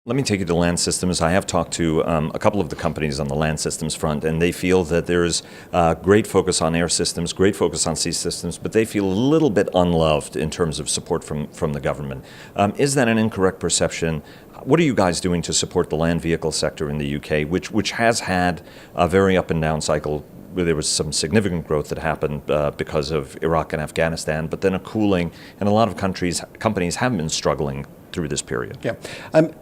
Let me take you to land systems. I have talked to a couple of the companies on the land systems front, and they feel that there's great focus on air systems, great focus on sea systems, but they feel a little bit unloved in terms of support from the government. Is that an incorrect perception? What are you guys doing to support the land vehicle sector in the UK, which has had a very up and down cycle? Where there was some significant growth that happened because of Iraq and Afghanistan, but then a cooling, and a lot of companies have been struggling through this period. Yeah,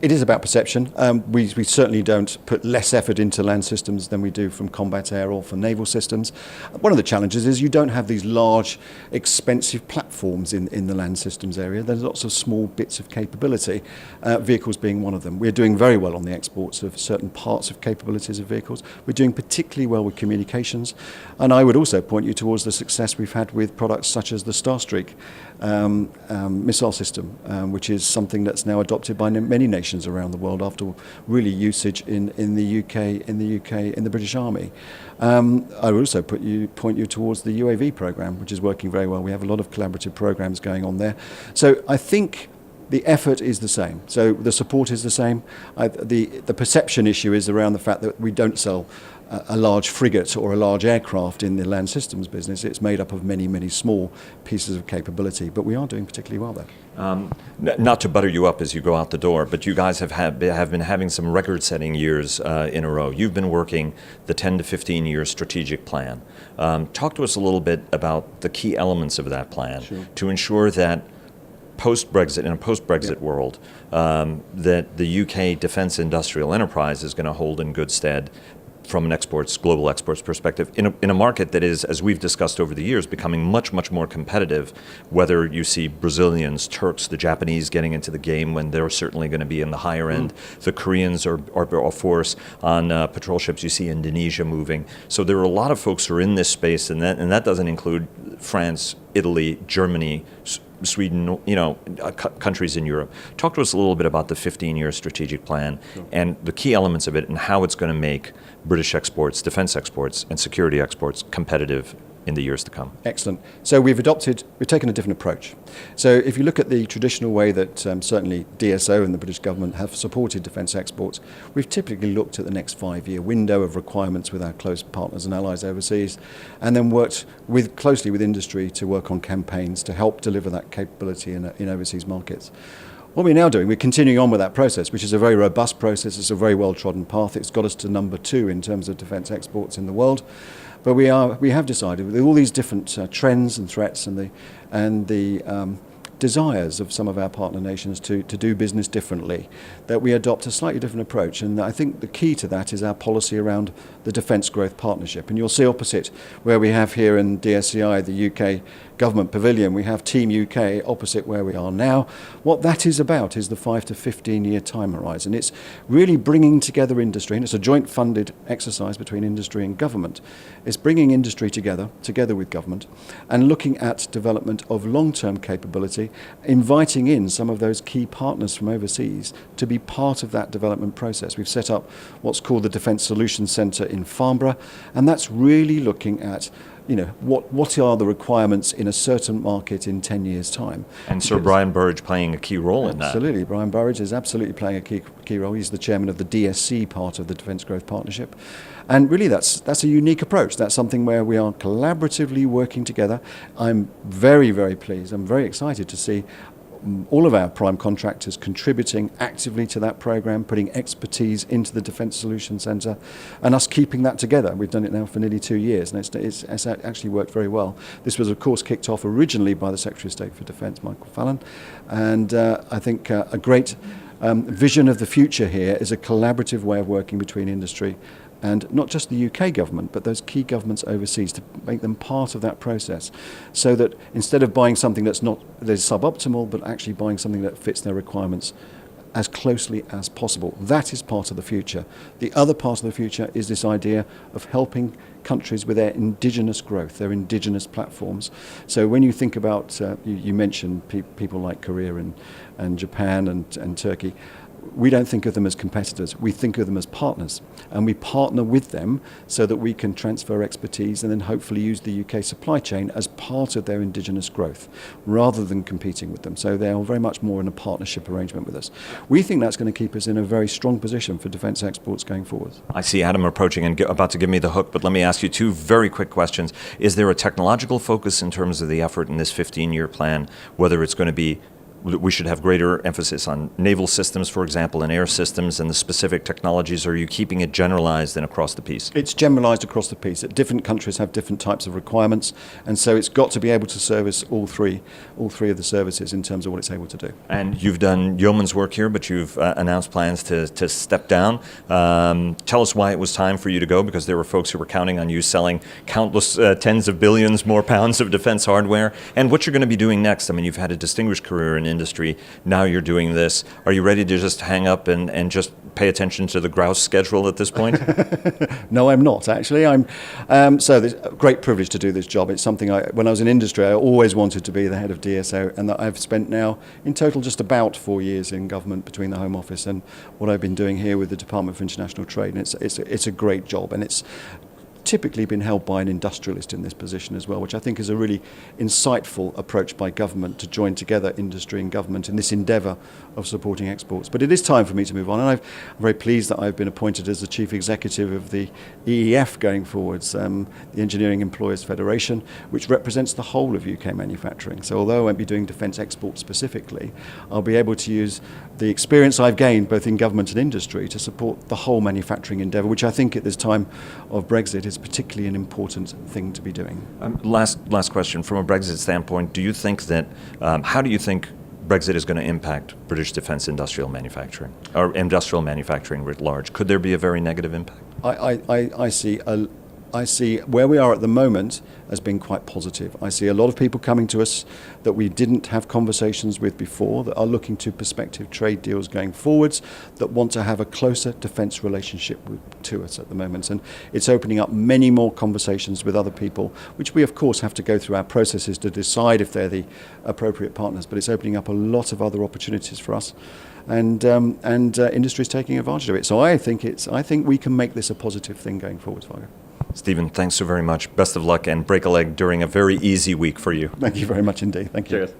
it is about perception. We certainly don't put less effort into land systems than we do from combat air or for naval systems. One of the challenges is you don't have these large, expensive platforms in the land systems area. There's lots of small bits of capability, vehicles being one of them. We're doing very well on the exports of certain parts of capabilities of vehicles. We're doing particularly well with communications. And I would also point you towards the success we've had with products such as the Starstreak missile system, which is something that's now adopted by many nations around the world after really usage in the UK, in the British Army. I would also point you towards the UAV program, which is working very well. We have a lot of collaborative programs going on there. So I think the effort is the same. So the support is the same. The perception issue is around the fact that we don't sell a large frigate or a large aircraft in the land systems business. It's made up of many, many small pieces of capability, but we are doing particularly well there. Not to butter you up as you go out the door, but you guys have been having some record-setting years in a row. You've been working the 10 to 15-year strategic plan. Talk to us a little bit about the key elements of that plan. Sure. To ensure that post-Brexit, in a post-Brexit world, that the UK defence industrial enterprise is going to hold in good stead from an global exports perspective, in a market that is, as we've discussed over the years, becoming much, much more competitive, whether you see Brazilians, Turks, the Japanese getting into the game when they're certainly going to be in the higher end. The Koreans are a force on patrol ships. You see Indonesia moving. So there are a lot of folks who are in this space, and that doesn't include France, Italy, Germany, Sweden, countries in Europe. Talk to us a little bit about the 15-year strategic plan. Sure. And the key elements of it and how it's going to make British exports, defence exports, and security exports competitive in the years to come. Excellent. So we've taken a different approach. So if you look at the traditional way that certainly DSO and the British government have supported defence exports, we've typically looked at the next 5-year window of requirements with our close partners and allies overseas, and then worked closely with industry to work on campaigns to help deliver that capability in overseas markets. What we're now doing, we're continuing on with that process, which is a very robust process. It's a very well-trodden path. It's got us to number 2 in terms of defence exports in the world. But we have decided, with all these different trends and threats and the desires of some of our partner nations to do business differently, that we adopt a slightly different approach. And I think the key to that is our policy around the Defence Growth Partnership. And you'll see opposite where we have here in DSEI, the UK Government Pavilion, we have Team UK opposite where we are now. What that is about is the 5 to 15-year time horizon. It's really bringing together industry, and it's a joint funded exercise between industry and government. It's bringing industry together with government, and looking at development of long-term capability, inviting in some of those key partners from overseas to be part of that development process. We've set up what's called the Defence Solutions Centre in Farnborough, and that's really looking at what are the requirements in a certain market in 10 years' time. And Sir Brian Burridge playing a key role in that. Absolutely. Brian Burridge is absolutely playing a key role. He's the chairman of the DSC part of the Defence Growth Partnership. And really that's a unique approach. That's something where we are collaboratively working together. I'm very, very pleased. I'm very excited to see all of our prime contractors contributing actively to that program, putting expertise into the Defence Solutions Centre, and us keeping that together. We've done it now for nearly 2 years, and it's actually worked very well. This was, of course, kicked off originally by the Secretary of State for Defence, Michael Fallon, and I think a great vision of the future here is a collaborative way of working between industry and not just the UK government, but those key governments overseas, to make them part of that process, so that instead of buying something that's suboptimal, but actually buying something that fits their requirements as closely as possible. That is part of the future. The other part of the future is this idea of helping countries with their indigenous growth, their indigenous platforms. So when you think about, you mentioned people like Korea and Japan and Turkey, we don't think of them as competitors. We think of them as partners, and we partner with them so that we can transfer expertise and then hopefully use the UK supply chain as part of their indigenous growth rather than competing with them. So they are very much more in a partnership arrangement with us. We think that's going to keep us in a very strong position for defence exports going forward. I see Adam approaching and about to give me the hook, but let me ask you two very quick questions. Is there a technological focus in terms of the effort in this 15-year plan, whether it's going to be we should have greater emphasis on naval systems, for example, and air systems and the specific technologies, or are you keeping it generalized and across the piece? It's generalized across the piece. Different countries have different types of requirements, and so it's got to be able to service all three of the services in terms of what it's able to do. And you've done yeoman's work here, but you've announced plans to step down. Tell us why it was time for you to go, because there were folks who were counting on you selling countless tens of billions more pounds of defense hardware, and what you're going to be doing next. I mean, you've had a distinguished career in industry. Now you're doing this. Are you ready to just hang up and just pay attention to the grouse schedule at this point? No, I'm not, actually. So it's a great privilege to do this job. It's something when I was in industry, I always wanted to be the head of DSO, and that I've spent now in total just about 4 years in government between the Home Office and what I've been doing here with the Department for International Trade. And it's a great job, and it's typically been held by an industrialist in this position as well, which I think is a really insightful approach by government to join together industry and government in this endeavour of supporting exports. But it is time for me to move on, and I'm very pleased that I've been appointed as the Chief Executive of the EEF going forwards, the Engineering Employers Federation, which represents the whole of UK manufacturing. So although I won't be doing defence exports specifically, I'll be able to use the experience I've gained both in government and industry to support the whole manufacturing endeavour, which I think at this time of Brexit is particularly an important thing to be doing. Last question. From a Brexit standpoint, do you think that, how do you think Brexit is going to impact British defence industrial manufacturing, or industrial manufacturing writ large? Could there be a very negative impact? I see where we are at the moment as being quite positive. I see a lot of people coming to us that we didn't have conversations with before, that are looking to prospective trade deals going forwards, that want to have a closer defence relationship to us at the moment. And it's opening up many more conversations with other people, which we of course have to go through our processes to decide if they're the appropriate partners, but it's opening up a lot of other opportunities for us. And industry is taking advantage of it. So I think we can make this a positive thing going forward, Fargo. Stephen, thanks so very much. Best of luck, and break a leg during a very easy week for you. Thank you very much indeed. Thank you. Cheers.